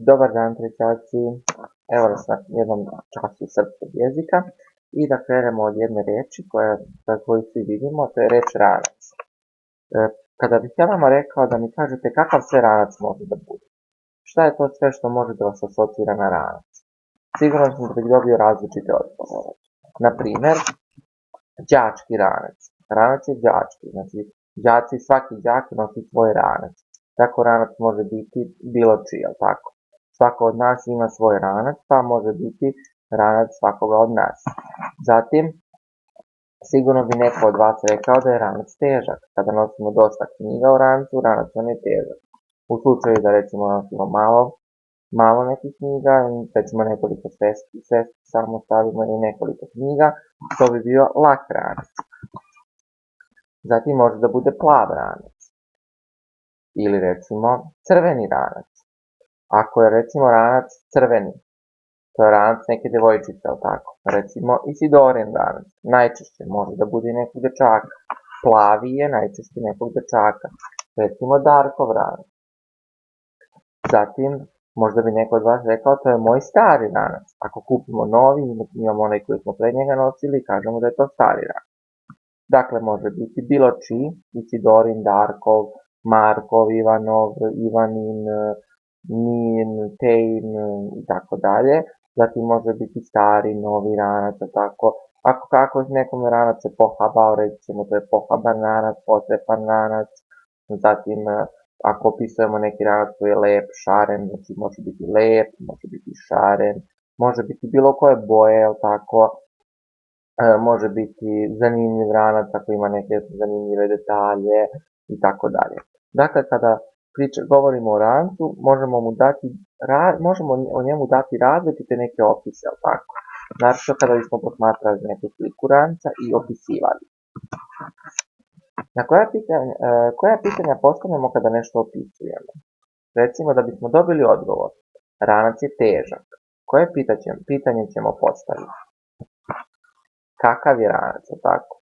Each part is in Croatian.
Dobar dan trećaci, evo nas na jednom času srpskog jezika i da krenemo od jedne reči koju svi vidimo, to je reč ranac. Kada bih ja vama rekao da mi kažete kakav sve ranac može da bude, šta je to sve što može da vas asocira na ranac? Sigurno sam da bih dobio različite odgovore. Naprimjer, đački ranac. Ranac je đački, znači đaci, svaki đak nosi svoj ranac. Tako ranac može biti bilo čiji, jel tako? Svako od nas ima svoj ranac, pa može biti ranac svakoga od nas. Zatim, sigurno bi neko od vas rekao da je ranac težak. Kada nosimo dosta knjiga u rancu, ranac nam je težak. U slučaju da recimo nosimo malo nekih knjiga, recimo nekoliko svesti samo stavimo i nekoliko knjiga, to bi bio lak ranac. Zatim može da bude plav ranac. Ili recimo crveni ranac. Ako je recimo ranac crveni, to je ranac neke devojčice, tako. Recimo Isidorin ranac, najčešće može da bude nekog dečaka. Plavi je najčešće nekog dečaka. Recimo Darkov ranac. Zatim, možda bi neko od vas rekao, to je moj stari ranac. Ako kupimo novi, imamo onaj koji smo pred njega nosili i kažemo da je to stari ranac. Dakle, može biti bilo čiji, Isidorin, Darkov, Markov, Ivanov, Ivanin, Nin, Tejn i tako dalje. Zatim može biti stari, novi ranac, tako. Ako nekom ranac se pohabao, recimo to je pohaban ranac, potrepan ranac. Zatim, ako opisujemo neki ranac koji je lep, šaren, znači može biti lep, može biti šaren, može biti bilo koje boje, tako. Može biti zanimljiv ranac ako ima neke zanimljive detalje i tako dalje. Dakle, kada govorimo o rancu, možemo o njemu dati različite neke opise, tako? Naravno kada bismo posmatrali neku sliku ranca i opisivali. Na koja pitanja postavljamo kada nešto opisujemo? Recimo da bismo dobili odgovor, ranac je težak. Koje pitanje ćemo postaviti? Kakav je ranac, tako?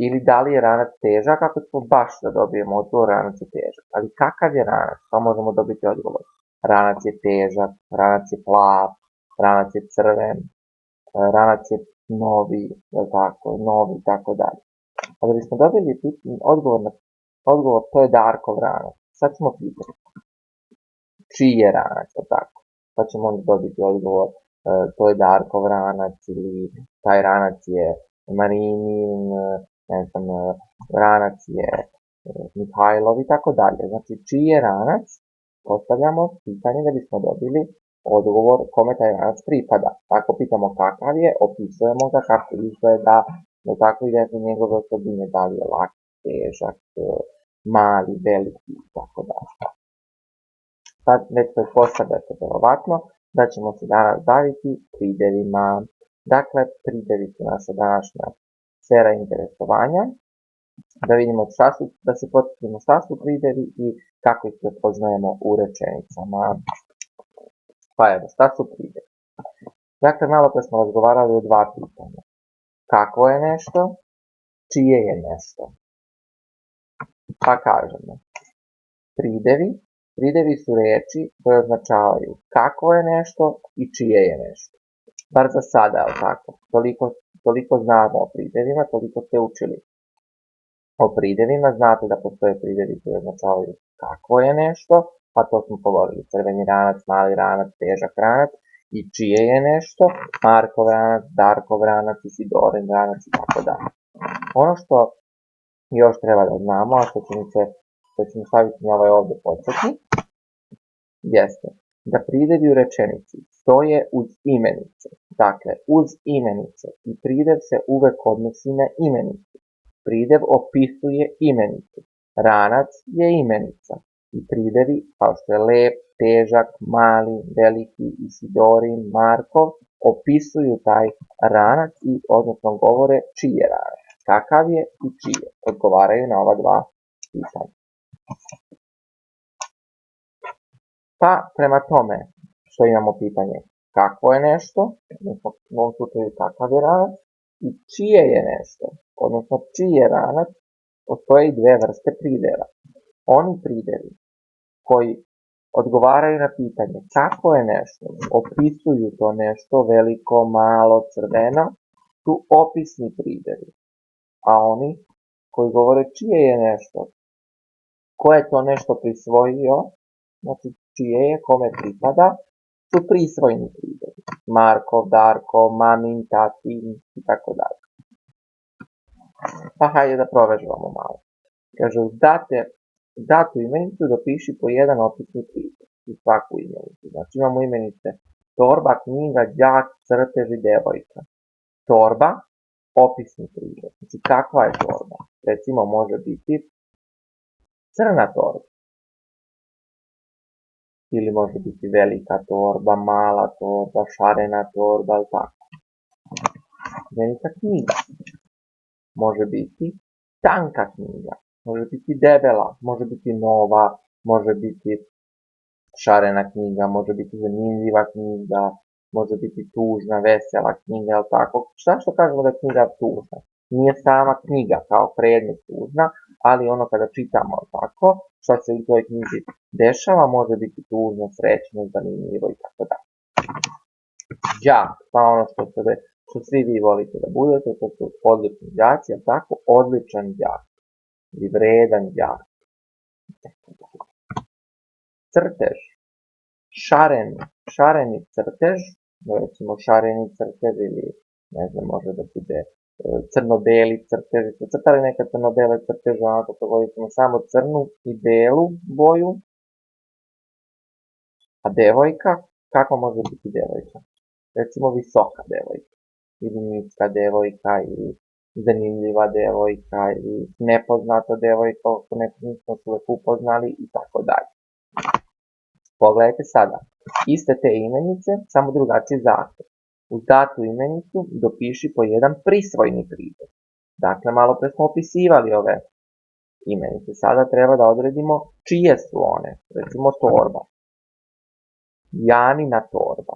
Ili da li je ranac težak, ako smo baš da dobijemo odgovor, ranac je težak. Ali kakav je ranac? Pa možemo dobiti odgovor. Ranac je težak, ranac je plav, ranac je crven, ranac je novi, novi i tako dalje. Kada bismo dobili odgovor, to je Darkov ranac. Sad ćemo pitati, čiji je ranac, tako? Pa ćemo onda dobiti odgovor, to je Darkov ranac, ili taj ranac je Marinin, ranac je Mihajlov i tako dalje. Znači, čiji je ranac, postavljamo pitanje da bismo dobili odgovor kome taj ranac pripada. Ako pitamo kakav je, opisujemo ga kako izgleda, tako i da njegove osobine, da li je lak, težak, mali, veliki i tako dalje. Sad već pretpostavljate verovatno da ćemo se danas baviti pridevima. Dakle, pridevi su naša današnja sfera interesovanja. Da vidimo da se podsjetimo šta su pridevi i kako ih prepoznajemo u rečenicama. Pa evo, šta su pridevi? Dakle, malo pre smo razgovarali o dva pitanja. Kakvo je nešto? Čije je nešto? Pa kažemo, pridevi su reči koje označavaju kakvo je nešto i čije je nešto. Bar za sada, tako. Toliko znamo o pridevima, toliko ste učili o pridevima. Znate da postoje pridevi koji označavaju kakvo je nešto, pa to smo govorili. Crveni ranac, mali ranac, težak ranac. I čije je nešto? Markov ranac, Darkov ranac, Isidorin ranac i tako dalje. Ono što još treba da znamo, a što ćemo staviti na ovaj ovdje podsjetnik, jeste da pridevi u rečenici stoje uz imenice. Dakle, uz imenice i pridev se uvek odnosi na imenicu. Pridev opisuje imenicu. Ranac je imenica. I pridevi, kao što je lep, težak, mali, veliki, Isidorin, Markov, opisuju taj ranac i odnosno govore čiji je ranac. Kakav je i čije. Odgovaraju na ova dva pitanja. Pa, prema tome što imamo pitanje kakvo je nešto, odnosno u ovom slučaju kakav je ranac, i čije je nešto, odnosno čiji je ranac, postoje i dve vrste prideva. Oni pridevi koji odgovaraju na pitanje kako je nešto, opisuju to nešto veliko, malo, crveno, su opisni pridevi. A oni koji govore čije je nešto, ko je to nešto prisvojio, znači čije je, kome pripada, su prisvojni pridevi. Markov, Darko, mamin, tatin i tako dalje. Pa hajde da provežbamo malo. Kaže, uz datu imenicu dopiši po jedan opisni pridev u svaku imenicu. Znači imamo imenice torba, knjiga, đak, crtež i devojka. Torba, opisni pridev. Znači kakva je torba? Recimo može biti crna torba. Ili može biti velika torba, mala torba, šarena torba, ili tako. Imenica knjiga. Može biti tanka knjiga, može biti debela, može biti nova, može biti šarena knjiga, može biti zanimljiva knjiga, može biti tužna, vesela knjiga, ili tako. Šta što kažemo da je knjiga tužna? Nije sama knjiga kao predmet tužna, ali ono kada čitamo tako, šta se u toj knjizi dešava, može biti tužno, srećno, zanimljivo i tako dalje. Đak, pa ono što svi vi volite da budete, to su odlični đaci, ali tako, odličan đak ili vredan đak. Crtež, šareni crtež, recimo šareni crtež ili ne znam, može da bude crno-beli crtež, ste crtali nekad crno-bele crteže, onako to govorimo samo crnu i belu boju, a devojka, kako može biti devojka? Recimo visoka devojka, ili niska devojka, ili zanimljiva devojka, ili nepoznata devojka, ako nekog nismo se uvek upoznali i tako dalje. Pogledajte sada, iste te imenice, samo drugačiji zahtev. Uz datu imenicu dopiši po jedan prisvojni pridev. Dakle, malo pre smo opisivali ove imenice. Sada treba da odredimo čije su one. Recimo torba. Janina torba.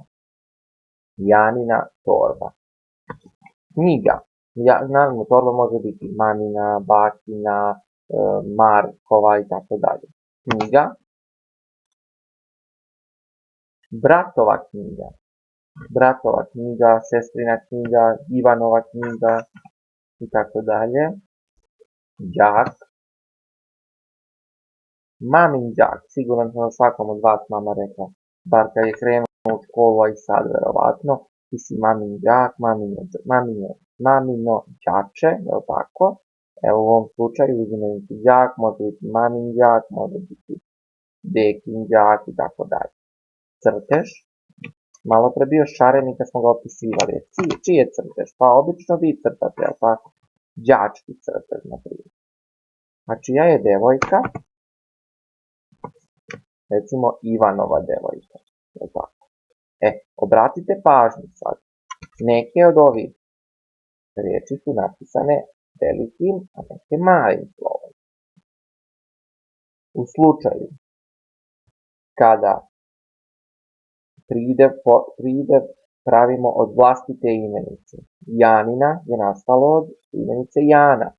Janina torba. Knjiga. Naravno, torba može biti mamina, bakina, Markova i tako dalje. Knjiga. Bratova knjiga. Bratova knjiga, sestrina knjiga, Ivanova knjiga i tako dalje. Đak. Mamin đak. Siguran sam da svakom od vas mama rekla, bar kad je krenuo u školu, a i sad verovatno, ti si mamin đak, mamino đače, je li tako? Evo u ovom slučaju uzimenicu đak, može biti mamin đak, može biti dekin đak i tako dalje. Crtež. Malo pre bio šareni kad smo ga opisivali. Čiji je crtež? Pa obično vi crtate, jel tako? Đački crtež, na primjer. A čija je devojka? Recimo Ivanova devojka, jel tako? Obratite pažnju sad. Neke od ovih riječi su napisane velikim, a neke malim slovom. U slučaju kada pridev pravimo od vlastite imenice. Janina je nastalo od imenice Jana.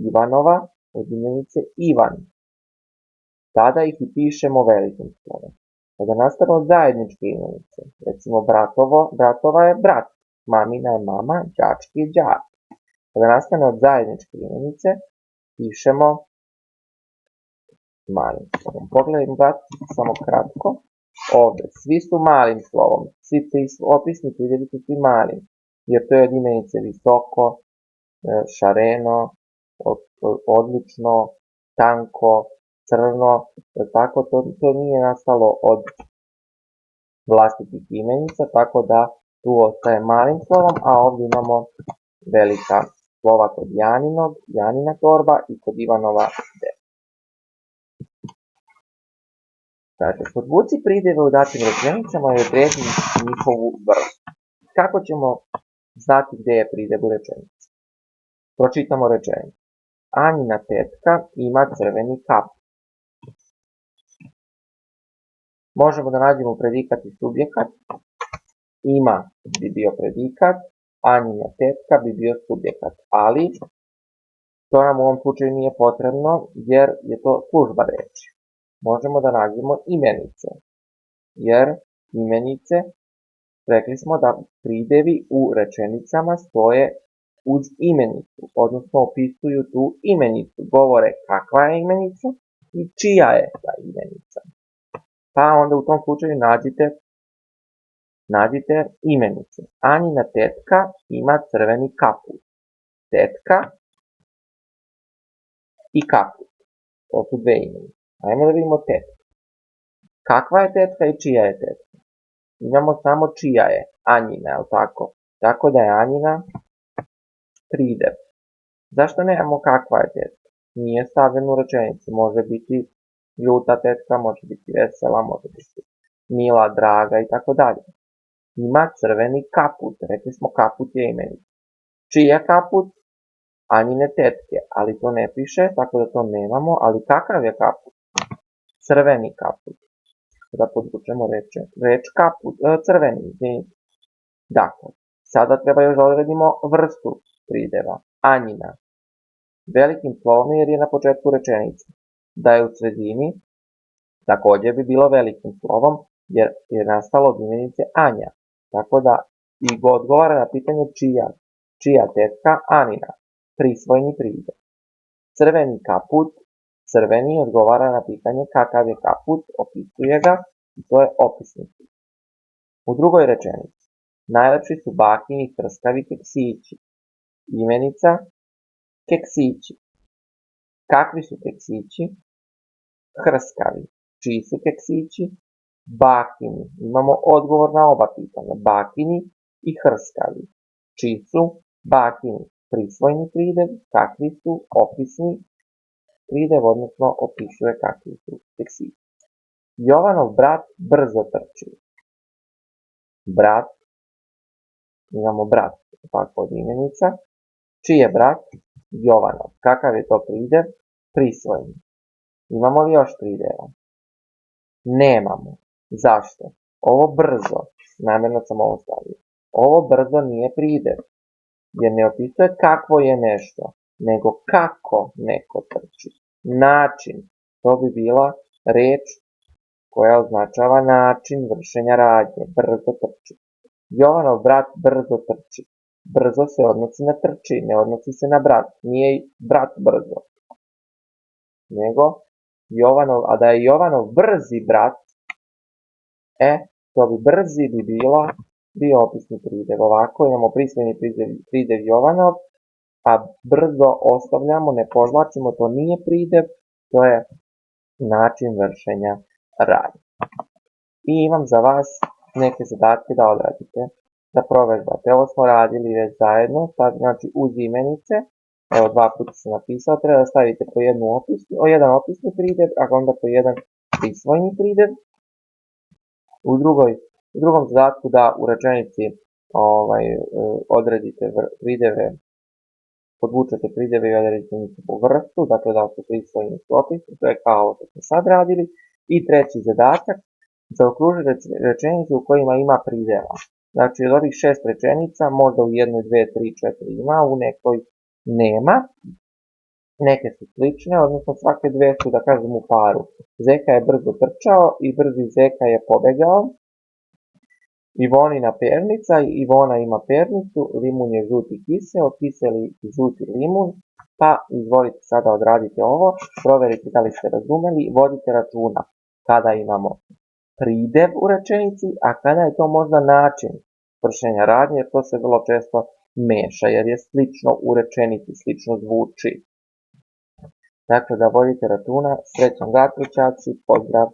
Ivanova od imenice Ivan. Tada ih i pišemo velikim slovom. Kada nastane od zajedničke imenice, recimo bratova je brat, mamina je mama, đački je đak. Kada nastane od zajedničke imenice, pišemo malim slovom. Pogledajmo samo kratko. Ovdje, svi su malim slovom, svi opisni pridevi su svi malim, jer to je od imenice visoko, šareno, odlično, tanko, crno, tako to nije nastalo od vlastitih imenica, tako da tu ostaje malim slovom, a ovdje imamo velika slova kod Janina torba i kod Ivanova deva. Znači, podvuci prideve u datim rečenicama i odredi njihovu vrstu. Kako ćemo znati gdje je pridev u rečenici? Pročitamo rečenicu. Anjina tetka ima crveni kap. Možemo da nađemo predikat i subjekat. Ima bi bio predikat, Anjina tetka bi bio subjekat, ali to nam u ovom slučaju nije potrebno jer je to služba reči. možemo da nađemo imenice, jer imenice, rekli smo da pridevi u rečenicama stoje uz imenicu, odnosno opisuju tu imenicu, govore kakva je imenica i čija je ta imenica. Pa onda u tom slučaju nađite imenice. Anjina tetka ima crveni kaput. Tetka i kaput. To su dve imenice. Ajmo da vidimo tetku. Kakva je tetka i čija je tetka? Imamo samo čija je, Anjina, je li tako? Tako da je Anjina pridev. Zašto nemamo kakva je tetka? Nije stavljen u rečenici. Može biti ljuta tetka, može biti vesela, može biti mila, draga i tako dalje. Ima crveni kaput. Rekli smo kaput je imenica. Čija kaput? Anjine tetke, ali to ne piše, tako da to nemamo, ali kakav je kaput? Crveni kaput. Da podvučemo reč kaput, crveni, izvinite. Dakle, sada treba još da odredimo vrstu prideva. Anjina. Velikim slovom jer je na početku rečenice. Da je u sredini, također bi bilo velikim slovom jer je nastalo od imenice Anja. Tako da i odgovara na pitanje čija tetka, Anina. Prisvojni pridev. Crveni kaput, crveni odgovara na pitanje kakav je kaput, opisuje ga i to je opisni pridev. U drugoj rečenici. Najlepši su bakini trskavi keksići. Imenica keksići. Kakvi su keksići? Hrskavi. Čiji su keksići? Bakini. Imamo odgovor na oba pitanja. Bakini i hrskavi. Čiji su? Bakini. Prisvojni pridev. Kakvi su? Opisni pridev, odnosno opisuje kakvi su keksići. Jovanov brat brzo trči. Brat. Imamo brat. Tako od imenica. Čiji je brat? Jovanov. Kakav je to pridev? Prisvojni. Imamo li još prideva? Nemamo. Zašto? Ovo brzo, namjerno sam ovo stavio. Ovo brzo nije pridev, jer ne opisuje kakvo je nešto, nego kako neko trči. Način. To bi bila reč koja označava način vršenja radnje. Brzo trči. Jovanov brat brzo trči. Brzo se odnosi na trči, ne odnosi se na brat. Nije brat brzo. Nego Jovanov, a da je Jovanov brzi brat, to bi brzi bi bio opisni pridev. Ovako imamo prisvojni pridev Jovanov, a brzo ostavljamo, ne podvlačimo, to nije pridev, to je način vršenja radnje. I imam za vas neke zadatke da odradite, da provežbate. Ovo smo radili već zajedno, sad znači uz imenice, evo 2 puta sam napisao, treba da stavite po jedan opisni pridev, a onda po jedan prisvojni pridev. U drugom zadatku da u rečenici odredite prideve, podvučete prideve i odredite njihovu vrstu, dakle da su prisvojni su opisni, to je kao što smo sad radili. I treći zadatak, zaokružite rečenice u kojima ima prideva. Znači od ovih 6 rečenica, možda u 1, 2, 3, 4 ima, u nekoj nema. Neke su slične, odnosno svake dve su, da kažem, u paru. Zeka je brzo trčao i brzi Zeka je pobegao. Ivonina pernica, Ivona ima pernicu, limun je žuti kiseo, kiseli žuti limun. Pa izvolite sada odradite ovo, proverite da li ste razumeli, vodite računa kada imamo pridev u rečenici, a kada je to možda način vršenja radnje, jer to se vrlo često meša, jer je slično u rečenici, slično zvuči. Dakle, da vodite računa, srećan zaključaci, pozdrav!